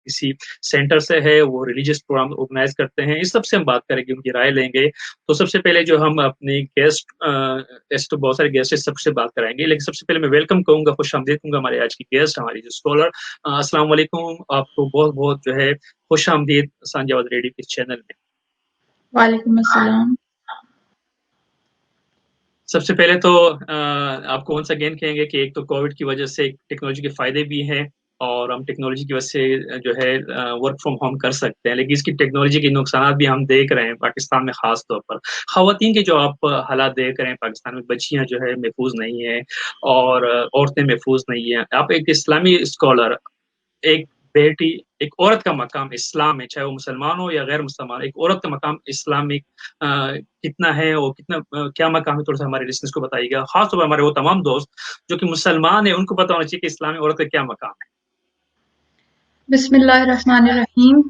किसी सेंटर से है, वो रिलीजियस प्रोग्राम ऑर्गेनाइज करते हैं, इस सब से हम बात करेंगे, उनकी राय लेंगे। तो सबसे पहले जो हम अपनी गेस्ट ऐसे तो बहुत सारे गेस्ट है, सबसे बात कराएंगे, लेकिन सबसे पहले मैं वेलकम कहूंगा, खुशामदीद कहूंगा हमारे आज की गेस्ट, हमारी जो स्कॉलर। अस्सलाम वालेकुम, आपको बहुत बहुत जो है खुशामदीद सांजावाद रेडियो के चैनल में। वालेकुम अस्सलाम। सबसे पहले तो आपको once again कहेंगे कि एक तो कोविड की वजह से टेक्नोलॉजी के फायदे भी हैं, और हम टेक्नोलॉजी की वजह से जो है वर्क फ्रॉम होम कर सकते हैं, लेकिन इसकी टेक्नोलॉजी के नुकसान भी हम देख रहे हैं पाकिस्तान में, खास तौर पर खवातीन के जो आप हालात देख रहे हैं पाकिस्तान में, बच्चियां जो है महफूज नहीं है और औरतें महफूज नहीं है। आप एक इस्लामी स्कॉलर, एक बेटी, एक औरत का मकाम इस्लाम में, चाहे वो मुसलमान हो या गैर मुसलमान, एक औरत का मकाम इस्लाम में कितना है और कितना क्या मकाम है, थोड़ा सा हमारे लिसनर्स को बताइएगा, खासतौर पर हमारे वो तमाम दोस्त जो कि मुसलमान है, उनको पता होना चाहिए कि इस्लामी औरत का क्या मकाम है। बिस्मिल्लाहिर्रहमानिर्रहीम।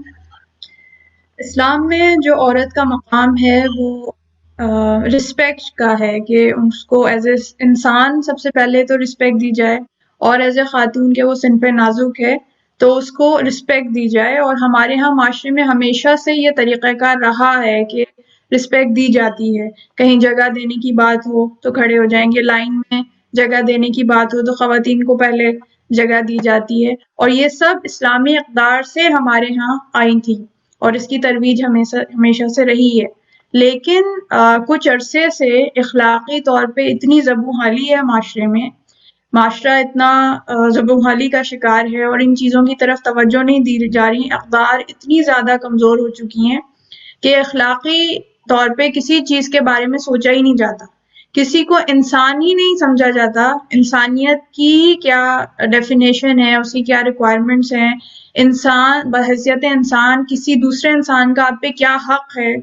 इस्लाम में जो औरत का मकाम है वो रिस्पेक्ट का है कि उसको एज ए इंसान सबसे पहले तो रिस्पेक्ट दी जाए, और एज ए खातून के वो सिन पे नाजुक है तो उसको रिस्पेक्ट दी जाए। और हमारे यहाँ माशरे में हमेशा से ये तरीक़ाकार रहा है कि रिस्पेक्ट दी जाती है। कहीं जगह देने की बात हो तो खड़े हो जाएंगे, लाइन में जगह देने की बात हो तो ख़वातीन को पहले जगह दी जाती है, और ये सब इस्लामी इक़दार से हमारे यहाँ आई थी और इसकी तरवीज हमेशा हमेशा से रही है। लेकिन कुछ अरसे से इखलाकी तौर पे इतनी ज़बूहाली है माशरे में, माशरा इतना ज़बूहाली का शिकार है और इन चीज़ों की तरफ तवज्जो नहीं दी जा रही, अक़दार इतनी ज़्यादा कमज़ोर हो चुकी हैं कि अखलाकी तौर पे किसी चीज़ के बारे में सोचा ही नहीं जाता, किसी को इंसान ही नहीं समझा जाता, इंसानियत की क्या डेफिनेशन है, उसकी क्या रिक्वायरमेंट्स हैं, इंसान बहैसियत इंसान किसी दूसरे इंसान का आप पे क्या हक है,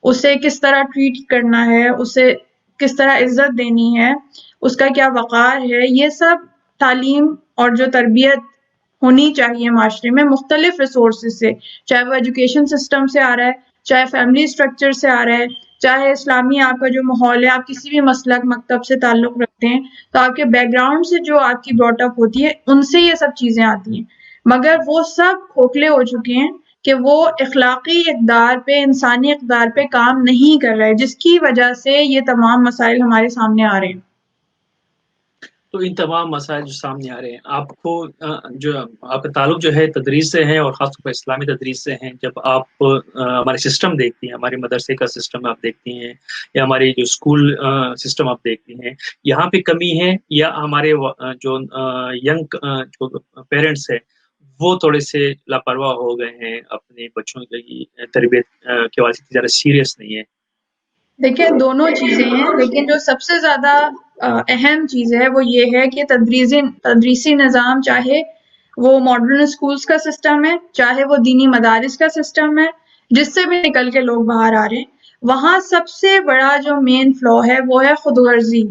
उसे किस तरह ट्रीट करना है, उसे किस तरह इज्जत देनी है, उसका क्या वक़ार है, ये सब तालीम और जो तरबियत होनी चाहिए माशरे में मुख्तलिफ रिसोर्सेज से, चाहे वो एजुकेशन सिस्टम से आ रहा है, चाहे फैमिली स्ट्रक्चर से आ रहा है, चाहे इस्लामी आपका जो माहौल है, आप किसी भी मसलक मकतब से ताल्लुक़ रखते हैं तो आपके बैकग्राउंड से जो आपकी ब्रॉट अप होती है उनसे ये सब चीज़ें आती हैं, मगर वो सब खोखले हो चुके हैं कि वो इखलाकी इक़दार पे, इंसानी इक़दार पे काम नहीं कर रहे, जिसकी वजह से ये तमाम मसाइल हमारे सामने आ रहे हैं। तो इन तमाम मसाइल जो सामने आ रहे हैं, आपको जो आपका ताल्लुक जो है तदरीस से है और ख़ासतौर पर इस्लामी तदरीस से हैं, जब आप हमारे सिस्टम देखती हैं, हमारे मदरसे का सिस्टम आप देखती हैं या हमारे जो स्कूल सिस्टम आप देखती हैं, यहाँ पे कमी है या हमारे जो यंग जो पेरेंट्स हैं वो थोड़े से लापरवाह हो गए हैं, अपने बच्चों की तरबियत के वास्ते ज़्यादा सीरियस नहीं है? देखिए दोनों चीज़ें हैं, लेकिन जो सबसे ज़्यादा अहम चीज़ है वो ये है कि तदरीसी निज़ाम, चाहे वो मॉडर्न स्कूल्स का सिस्टम है, चाहे वो दीनी मदारिस का सिस्टम है, जिससे भी निकल के लोग बाहर आ रहे हैं, वहाँ सबसे बड़ा जो मेन फ्लॉ है वो है खुदगर्जी,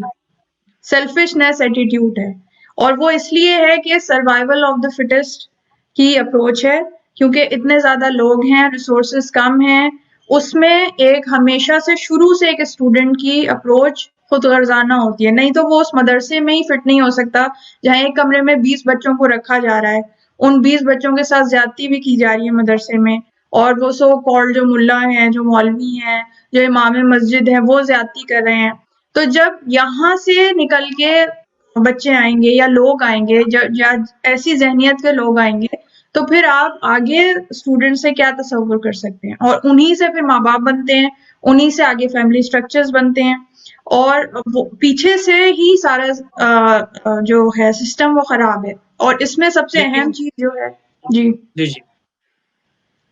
सेल्फिशनेस एटीट्यूड है। और वो इसलिए है कि सर्वाइवल ऑफ द फिटेस्ट की अप्रोच है, क्योंकि इतने ज़्यादा लोग हैं, रिसोर्सेज कम हैं, उसमें एक हमेशा से शुरू से एक स्टूडेंट की अप्रोच खुदगर्जाना होती है, नहीं तो वो उस मदरसे में ही फिट नहीं हो सकता जहाँ एक कमरे में 20 बच्चों को रखा जा रहा है, उन 20 बच्चों के साथ ज्यादती भी की जा रही है मदरसे में, और वो सो कॉल्ड जो मुल्ला हैं, जो मौलवी हैं, जो इमाम मस्जिद हैं, वो ज्यादती कर रहे हैं। तो जब यहाँ से निकल के बच्चे आएंगे या लोग आएंगे, या ऐसी जहनियत के लोग आएंगे, तो फिर आप आगे स्टूडेंट से क्या तसव्वुर कर सकते हैं, और उन्हीं से फिर माँ बाप बनते हैं, उन्हीं से आगे फैमिली स्ट्रक्चर्स बनते हैं, और वो पीछे से ही सारा जो है सिस्टम वो खराब है। और इसमें सबसे अहम चीज जो है जी जी जी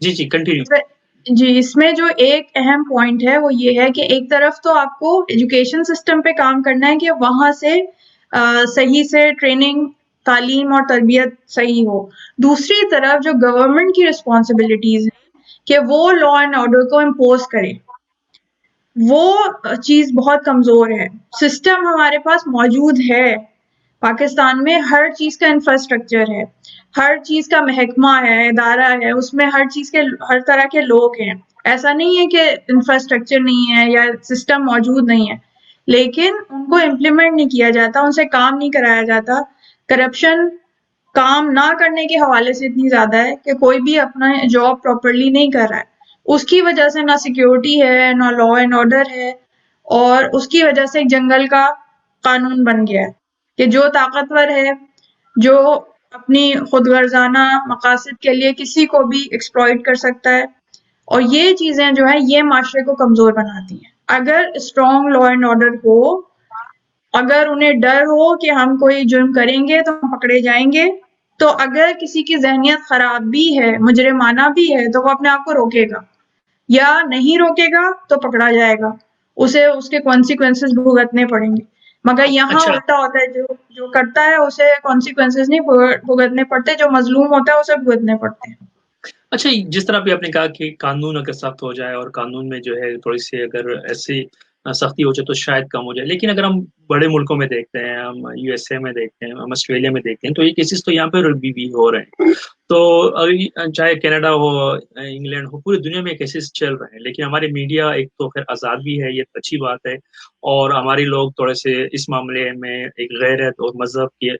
जी जी कंटिन्यू। जी इसमें जो एक अहम पॉइंट है वो ये है कि एक तरफ तो आपको एजुकेशन सिस्टम पे काम करना है कि वहां से सही से ट्रेनिंग, तालीम और तरबियत सही हो। दूसरी तरफ जो गवर्नमेंट की रिस्पॉन्सिबिलिटीज है कि वो लॉ एंड ऑर्डर को इम्पोज करे, वो चीज बहुत कमजोर है। सिस्टम हमारे पास मौजूद है, पाकिस्तान में हर चीज का इंफ्रास्ट्रक्चर है, हर चीज का महकमा है, इदारा है, उसमें हर चीज के हर तरह के लोग हैं। ऐसा नहीं है कि इंफ्रास्ट्रक्चर नहीं है या सिस्टम मौजूद नहीं है, लेकिन उनको इम्प्लीमेंट नहीं किया जाता, उनसे काम नहीं कराया जाता, करप्शन کام نہ کرنے کے حوالے سے اتنی زیادہ ہے کہ کوئی بھی اپنا جاب پراپرلی نہیں کر رہا ہے. اس کی وجہ سے نہ سیکیورٹی ہے نہ لا اینڈ آرڈر ہے، اور اس کی وجہ سے ایک جنگل کا قانون بن گیا ہے کہ جو طاقتور ہے، جو اپنی خود غرضانہ مقاصد کے لیے کسی کو بھی ایکسپلائٹ کر سکتا ہے. اور یہ چیزیں جو ہیں یہ معاشرے کو کمزور بناتی ہیں. اگر اسٹرانگ لا اینڈ آرڈر ہو، اگر انہیں ڈر ہو کہ ہم کوئی جرم کریں گے تو ہم پکڑے جائیں گے، تو اگر کسی کی ذہنیت خراب بھی ہے، مجرمانہ بھی ہے، تو وہ اپنے آپ کو روکے گا، یا نہیں روکے گا تو پکڑا جائے گا، اسے اس کے کانسیکوینسز بھگتنے پڑیں گے. مگر یہاں اچھا الٹا ہوتا ہے، جو کرتا ہے اسے کانسیکوینسز نہیں بھگتنے پڑتے، جو مظلوم ہوتا ہے اسے بھگتنے پڑتے ہیں. اچھا، جس طرح بھی آپ نے کہا کہ قانون اگر سخت ہو جائے اور قانون میں جو ہے تھوڑی سی اگر ایسی سختی ہو جائے تو شاید کم ہو جائے، لیکن اگر ہم بڑے ملکوں میں دیکھتے ہیں، ہم یو ایس اے میں دیکھتے ہیں، ہم آسٹریلیا میں دیکھتے ہیں، تو یہ کیسز تو یہاں پہ بھی ہو رہے ہیں. تو چاہے کینیڈا ہو، انگلینڈ ہو، پوری دنیا میں کیسز چل رہے ہیں، لیکن ہمارے میڈیا ایک تو خیر آزاد بھی ہے، یہ اچھی بات ہے، اور ہمارے لوگ تھوڑے سے اس معاملے میں ایک غیرت اور مذہب کی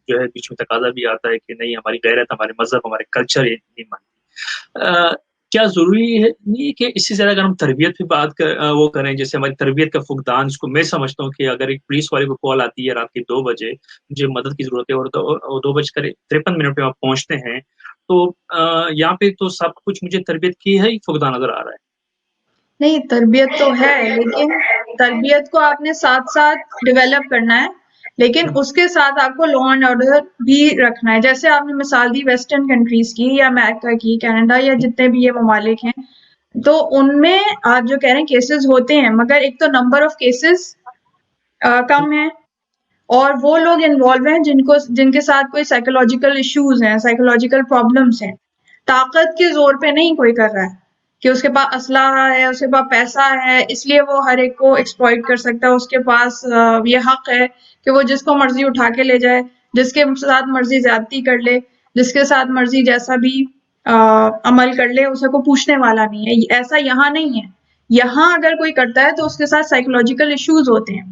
جو ہے بیچ میں تقاضا بھی آتا ہے کہ نہیں، ہماری غیرت، ہمارے مذہب، ہمارے کلچر یہ نہیں مانتے. کیا ضروری ہے نہیں کہ اسی طرح اگر ہم تربیت پہ بات وہ کریں، جیسے ہماری تربیت کا فقدان، اس کو میں سمجھتا ہوں کہ اگر ایک پولیس والے کو کال آتی ہے رات کے 2 بجے، مجھے مدد کی ضرورت ہے، اور 2:53 پہ آپ پہنچتے ہیں، تو یہاں پہ تو سب کچھ مجھے تربیت کی ہے ہی فقدان نظر آ رہا ہے. نہیں، تربیت تو ہے، لیکن تربیت کو آپ نے ساتھ ساتھ ڈیولپ کرنا ہے، لیکن اس کے ساتھ آپ کو لا اینڈ آرڈر بھی رکھنا ہے. جیسے آپ نے مثال دی ویسٹرن کنٹریز کی، یا امریکہ کی، کینیڈا، یا جتنے بھی یہ ممالک ہیں، تو ان میں آپ جو کہہ رہے ہیں کیسز ہوتے ہیں، مگر ایک تو نمبر آف کیسز کم ہے، اور وہ لوگ انوالو ہیں جن کے ساتھ کوئی سائیکولوجیکل ایشوز ہیں، سائیکولوجیکل پرابلمس ہیں. طاقت کے زور پہ نہیں کوئی کر رہا ہے کہ اس کے پاس اسلحہ ہے، اس کے پاس پیسہ ہے، اس لیے وہ ہر ایک کو ایکسپلائٹ کر سکتا ہے، اس کے پاس یہ حق ہے کہ وہ جس کو مرضی اٹھا کے لے جائے، جس کے ساتھ مرضی زیادتی کر لے، جس کے ساتھ مرضی جیسا بھی عمل کر لے، اسے کو پوچھنے والا نہیں ہے. ایسا یہاں نہیں ہے. یہاں اگر کوئی کرتا ہے تو اس کے ساتھ سائیکولوجیکل ایشوز ہوتے ہیں،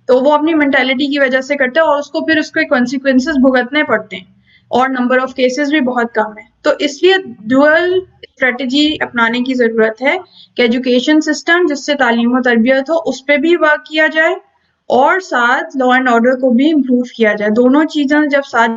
تو وہ اپنی مینٹالٹی کی وجہ سے کرتا ہے، اور اس کو پھر اس کے کانسیکوینسز بھگتنے پڑتے ہیں، اور نمبر آف کیسز بھی بہت کم ہے. تو اس لیے ڈوئل اسٹریٹجی اپنانے کی ضرورت ہے کہ ایجوکیشن سسٹم جس سے تعلیم و تربیت ہو، اس پہ بھی ورک کیا جائے، اور ساتھ لا اینڈ آرڈر کو بھی امپروو کیا جائے. دونوں چیزیں جب ساتھ